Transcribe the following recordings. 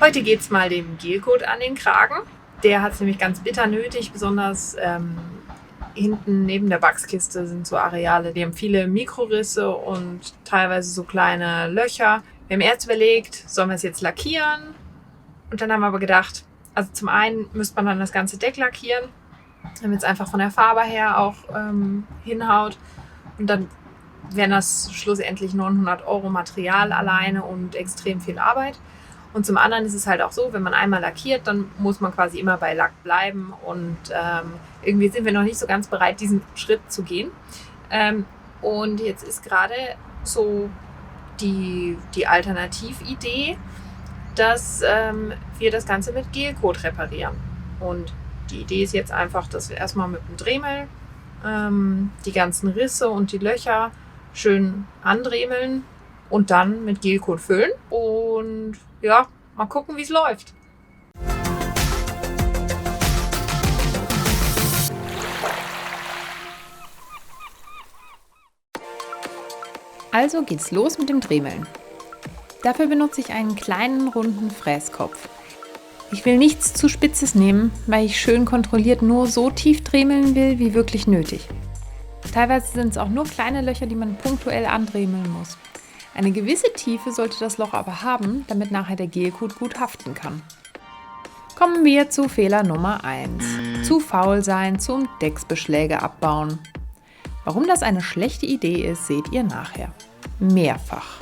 Heute geht es mal dem Gelcoat an den Kragen. Der hat es nämlich ganz bitter nötig, besonders hinten neben der Wachskiste sind so Areale, die haben viele Mikrorisse und teilweise so kleine Löcher. Wir haben erst überlegt, sollen wir es jetzt lackieren? Und dann haben wir aber gedacht, also zum einen müsste man dann das ganze Deck lackieren, damit es einfach von der Farbe her auch hinhaut. Und dann wären das schlussendlich 900 € Material alleine und extrem viel Arbeit. Und zum anderen ist es halt auch so, wenn man einmal lackiert, dann muss man quasi immer bei Lack bleiben. Und irgendwie sind wir noch nicht so ganz bereit, diesen Schritt zu gehen. Und jetzt ist gerade so die Alternatividee, dass wir das Ganze mit Gelcoat reparieren. Und die Idee ist jetzt einfach, dass wir erstmal mit dem Dremel die ganzen Risse und die Löcher schön andremeln und dann mit Gelcoat füllen. Und ja, mal gucken, wie es läuft. Also geht's los mit dem Dremeln. Dafür benutze ich einen kleinen runden Fräskopf. Ich will nichts zu Spitzes nehmen, weil ich schön kontrolliert nur so tief dremeln will, wie wirklich nötig. Teilweise sind es auch nur kleine Löcher, die man punktuell andremeln muss. Eine gewisse Tiefe sollte das Loch aber haben, damit nachher der Gelcoat gut haften kann. Kommen wir zu Fehler Nummer 1. Zu faul sein zum Decksbeschläge abbauen. Warum das eine schlechte Idee ist, seht ihr nachher. Mehrfach.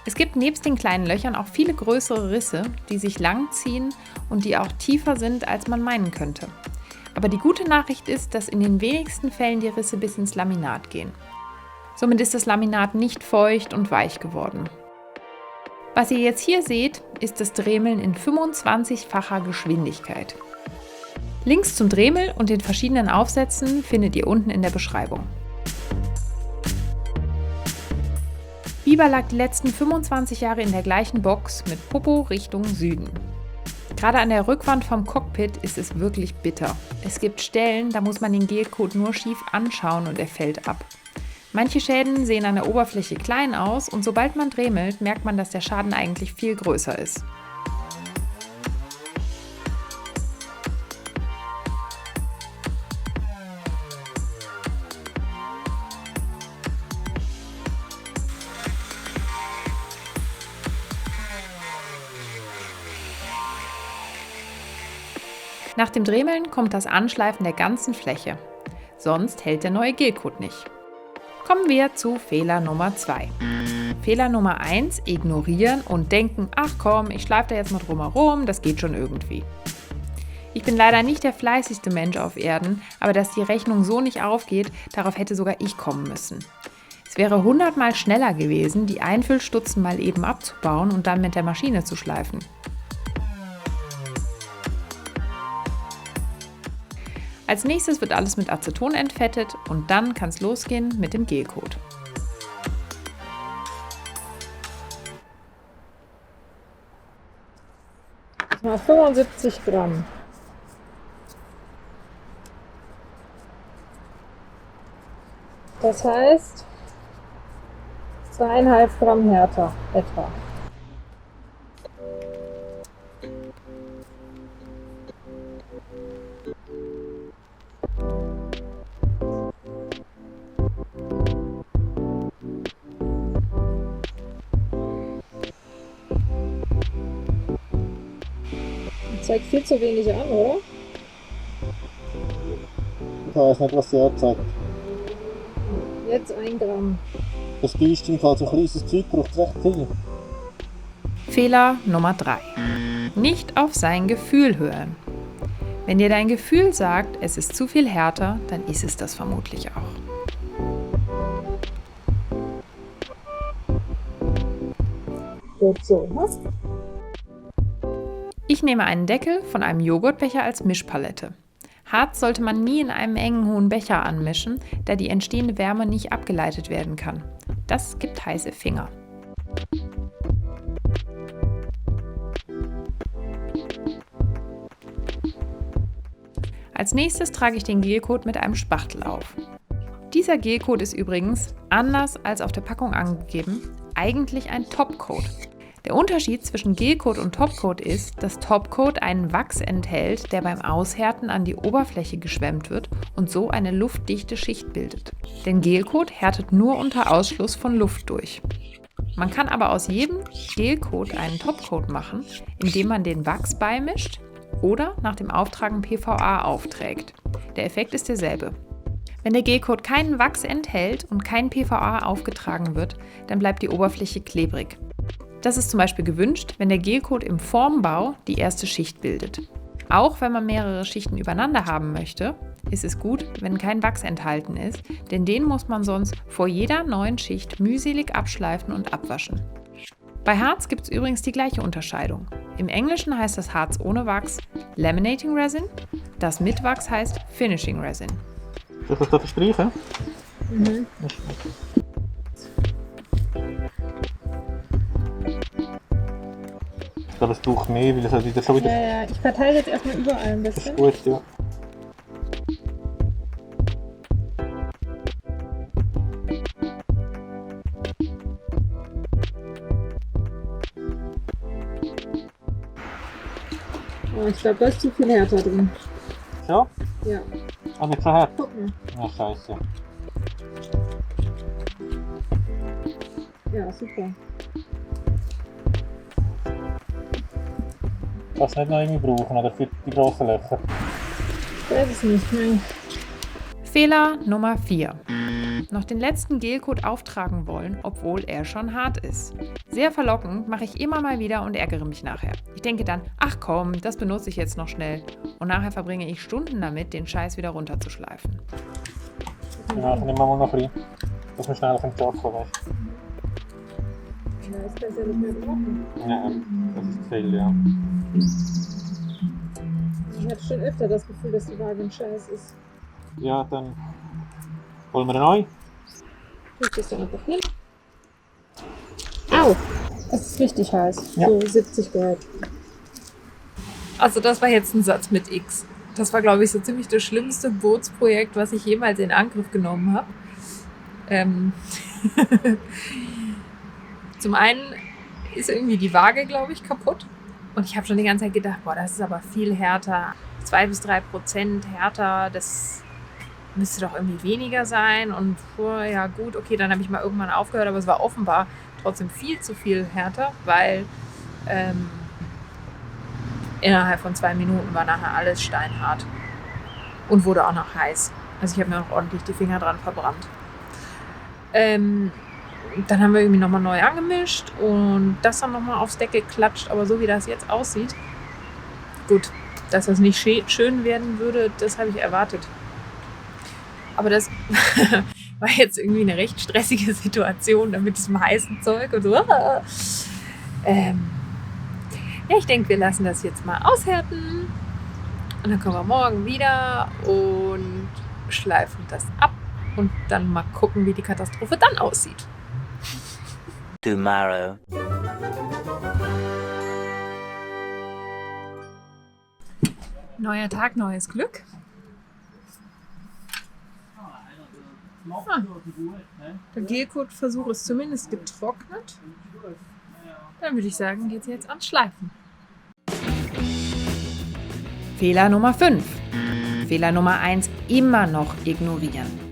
Es gibt nebst den kleinen Löchern auch viele größere Risse, die sich lang ziehen und die auch tiefer sind, als man meinen könnte. Aber die gute Nachricht ist, dass in den wenigsten Fällen die Risse bis ins Laminat gehen. Somit ist das Laminat nicht feucht und weich geworden. Was ihr jetzt hier seht, ist das Dremeln in 25-facher Geschwindigkeit. Links zum Dremel und den verschiedenen Aufsätzen findet ihr unten in der Beschreibung. Biber lag die letzten 25 Jahre in der gleichen Box mit Popo Richtung Süden. Gerade an der Rückwand vom Cockpit ist es wirklich bitter. Es gibt Stellen, da muss man den Gelcoat nur schief anschauen und er fällt ab. Manche Schäden sehen an der Oberfläche klein aus und sobald man dremelt, merkt man, dass der Schaden eigentlich viel größer ist. Nach dem Dremeln kommt das Anschleifen der ganzen Fläche. Sonst hält der neue Gelcoat nicht. Kommen wir zu Fehler Nummer 2. Fehler Nummer 1, ignorieren und denken, ach komm, ich schleife da jetzt mal drumherum, das geht schon irgendwie. Ich bin leider nicht der fleißigste Mensch auf Erden, aber dass die Rechnung so nicht aufgeht, darauf hätte sogar ich kommen müssen. Es wäre 100-mal schneller gewesen, die Einfüllstutzen mal eben abzubauen und dann mit der Maschine zu schleifen. Als nächstes wird alles mit Aceton entfettet und dann kann es losgehen mit dem Gelcoat. Mal 75 Gramm. Das heißt 2,5 Gramm härter etwa. Zeigt viel zu wenig an, oder? Ich weiß nicht, was der zeigt. Jetzt 1 Gramm. Das Geist im Fall so kleines Zeug braucht recht viel. Fehler Nummer 3. Nicht auf sein Gefühl hören. Wenn dir dein Gefühl sagt, es ist zu viel härter, dann ist es das vermutlich auch. Gut so, ne? Ich nehme einen Deckel von einem Joghurtbecher als Mischpalette. Harz sollte man nie in einem engen hohen Becher anmischen, da die entstehende Wärme nicht abgeleitet werden kann. Das gibt heiße Finger. Als nächstes trage ich den Gelcoat mit einem Spachtel auf. Dieser Gelcoat ist übrigens, anders als auf der Packung angegeben, eigentlich ein Topcoat. Der Unterschied zwischen Gelcoat und Topcoat ist, dass Topcoat einen Wachs enthält, der beim Aushärten an die Oberfläche geschwemmt wird und so eine luftdichte Schicht bildet. Denn Gelcoat härtet nur unter Ausschluss von Luft durch. Man kann aber aus jedem Gelcoat einen Topcoat machen, indem man den Wachs beimischt oder nach dem Auftragen PVA aufträgt. Der Effekt ist derselbe. Wenn der Gelcoat keinen Wachs enthält und kein PVA aufgetragen wird, dann bleibt die Oberfläche klebrig. Das ist zum Beispiel gewünscht, wenn der Gelcoat im Formbau die erste Schicht bildet. Auch wenn man mehrere Schichten übereinander haben möchte, ist es gut, wenn kein Wachs enthalten ist, denn den muss man sonst vor jeder neuen Schicht mühselig abschleifen und abwaschen. Bei Harz gibt es übrigens die gleiche Unterscheidung. Im Englischen heißt das Harz ohne Wachs Laminating Resin, das mit Wachs heißt Finishing Resin. Soll ich das da verstreichen? Mhm. Ich glaube, es braucht mehr, weil es halt wieder so wieder... Ja, ich verteile jetzt erstmal überall ein Das ist bisschen. gut, ja. Oh, ich glaube, da ist zu viel härter drin. So? Ja, Ah, nicht so hart. guck mal. Ja, scheiße. Ja, super. Kannst du nicht noch irgendwie brauchen, oder für die grossen Löcher? Ich weiß es nicht, nein. Fehler Nummer 4. Noch den letzten Gelcoat auftragen wollen, obwohl er schon hart ist. Sehr verlockend, mache ich immer mal wieder und ärgere mich nachher. Ich denke dann, ach komm, das benutze ich jetzt noch schnell. Und nachher verbringe ich Stunden damit, den Scheiß wieder runterzuschleifen. Ja, dann nehmen wir mal noch ein bisschen, dass wir schnell arbeiten können, weißt Ja, ist besser nicht mehr gebrochen. du? Ja, das ist zu viel, ja. Ich hatte schon öfter das Gefühl, dass die Waage ein Scheiß ist. Ja, dann holen wir eine neue. Ich das dann einfach hin. Au! Es ist richtig heiß. Ja. So 70 Grad. Also das war jetzt ein Satz mit X. Das war, glaube ich, so ziemlich das schlimmste Bootsprojekt, was ich jemals in Angriff genommen habe. Zum einen ist irgendwie die Waage, glaube ich, kaputt. Und ich habe schon die ganze Zeit gedacht, boah, das ist aber viel härter. 2-3% härter, das müsste doch irgendwie weniger sein. Und ja gut, okay, dann habe ich mal irgendwann aufgehört, aber es war offenbar trotzdem viel zu viel härter, weil innerhalb von 2 Minuten war nachher alles steinhart und wurde auch noch heiß. Also ich habe mir noch ordentlich die Finger dran verbrannt. Dann haben wir irgendwie nochmal neu angemischt und das dann nochmal aufs Deck geklatscht, aber so wie das jetzt aussieht, gut, dass das nicht schön werden würde, das habe ich erwartet. Aber das war jetzt irgendwie eine recht stressige Situation mit diesem heißen Zeug und so. Ja, ich denke, wir lassen das jetzt mal aushärten und dann kommen wir morgen wieder und schleifen das ab und dann mal gucken, wie die Katastrophe dann aussieht. Tomorrow. Neuer Tag, neues Glück. Der Gelcoat-Versuch ist zumindest getrocknet. Dann würde ich sagen, geht's jetzt ans Schleifen. Fehler Nummer 5. Fehler Nummer 1 immer noch ignorieren.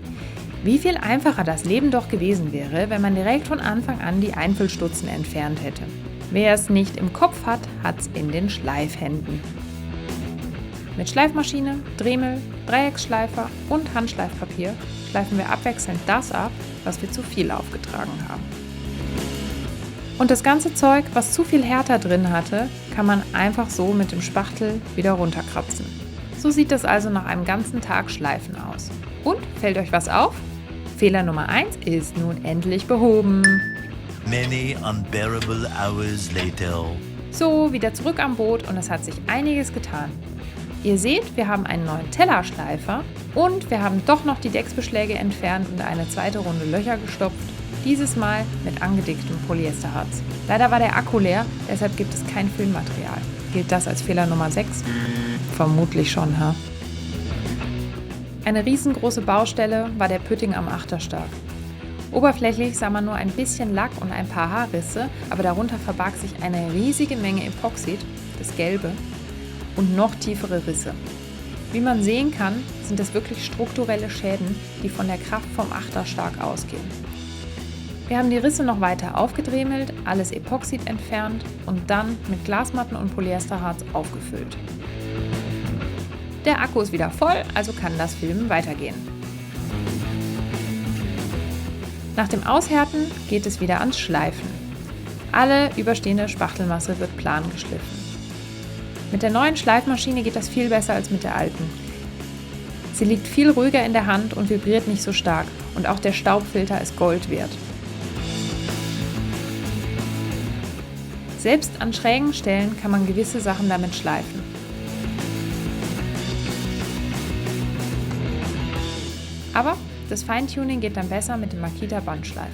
Wie viel einfacher das Leben doch gewesen wäre, wenn man direkt von Anfang an die Einfüllstutzen entfernt hätte. Wer es nicht im Kopf hat, hat's in den Schleifhänden. Mit Schleifmaschine, Dremel, Dreiecksschleifer und Handschleifpapier schleifen wir abwechselnd das ab, was wir zu viel aufgetragen haben. Und das ganze Zeug, was zu viel Härter drin hatte, kann man einfach so mit dem Spachtel wieder runterkratzen. So sieht das also nach einem ganzen Tag Schleifen aus. Und, fällt euch was auf? Fehler Nummer 1 ist nun endlich behoben. Many unbearable hours later. So, wieder zurück am Boot und es hat sich einiges getan. Ihr seht, wir haben einen neuen Tellerschleifer und wir haben doch noch die Decksbeschläge entfernt und eine zweite Runde Löcher gestopft. Dieses Mal mit angedicktem Polyesterharz. Leider war der Akku leer, deshalb gibt es kein Füllmaterial. Gilt das als Fehler Nummer 6? Vermutlich schon, ha? Eine riesengroße Baustelle war der Pütting am Achterstab. Oberflächlich sah man nur ein bisschen Lack und ein paar Haarrisse, aber darunter verbarg sich eine riesige Menge Epoxid, das Gelbe, und noch tiefere Risse. Wie man sehen kann, sind das wirklich strukturelle Schäden, die von der Kraft vom Achter stark ausgehen. Wir haben die Risse noch weiter aufgedremelt, alles Epoxid entfernt und dann mit Glasmatten und Polyesterharz aufgefüllt. Der Akku ist wieder voll, also kann das Filmen weitergehen. Nach dem Aushärten geht es wieder ans Schleifen. Alle überstehende Spachtelmasse wird plan geschliffen. Mit der neuen Schleifmaschine geht das viel besser als mit der alten. Sie liegt viel ruhiger in der Hand und vibriert nicht so stark und auch der Staubfilter ist Gold wert. Selbst an schrägen Stellen kann man gewisse Sachen damit schleifen. Aber das Feintuning geht dann besser mit dem Makita Bandschleifer.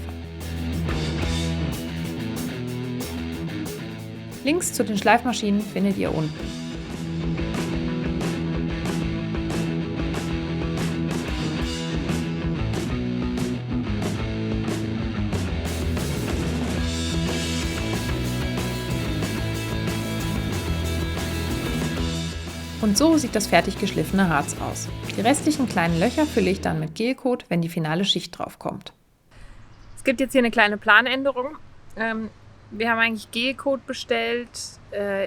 Links zu den Schleifmaschinen findet ihr unten. Und so sieht das fertig geschliffene Harz aus. Die restlichen kleinen Löcher fülle ich dann mit Gelcoat, wenn die finale Schicht drauf kommt. Es gibt jetzt hier eine kleine Planänderung. Wir haben eigentlich Gelcoat bestellt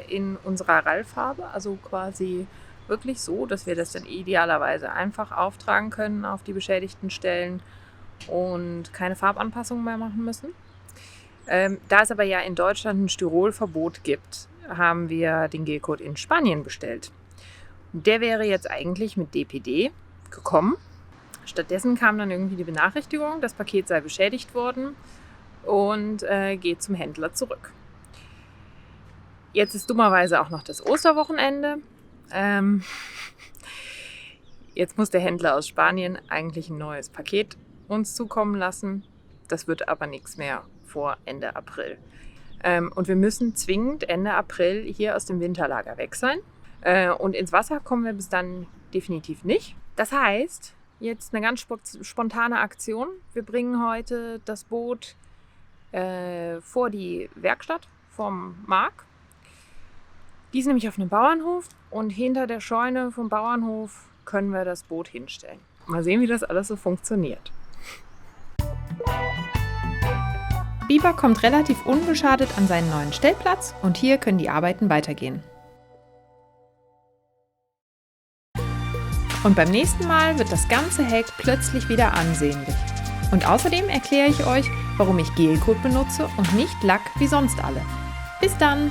in unserer RAL-Farbe, also quasi wirklich so, dass wir das dann idealerweise einfach auftragen können auf die beschädigten Stellen und keine Farbanpassungen mehr machen müssen. Da es aber ja in Deutschland ein Styrolverbot gibt, haben wir den Gelcoat in Spanien bestellt. Der wäre jetzt eigentlich mit DPD gekommen. Stattdessen kam dann irgendwie die Benachrichtigung, das Paket sei beschädigt worden und geht zum Händler zurück. Jetzt ist dummerweise auch noch das Osterwochenende. Jetzt muss der Händler aus Spanien eigentlich ein neues Paket uns zukommen lassen. Das wird aber nichts mehr vor Ende April. Und wir müssen zwingend Ende April hier aus dem Winterlager weg sein. Und ins Wasser kommen wir bis dann definitiv nicht. Das heißt, jetzt eine ganz spontane Aktion. Wir bringen heute das Boot vor die Werkstatt vom Marc. Die ist nämlich auf einem Bauernhof und hinter der Scheune vom Bauernhof können wir das Boot hinstellen. Mal sehen, wie das alles so funktioniert. Biber kommt relativ unbeschadet an seinen neuen Stellplatz und hier können die Arbeiten weitergehen. Und beim nächsten Mal wird das ganze Heck plötzlich wieder ansehnlich. Und außerdem erkläre ich euch, warum ich Gelcoat benutze und nicht Lack wie sonst alle. Bis dann!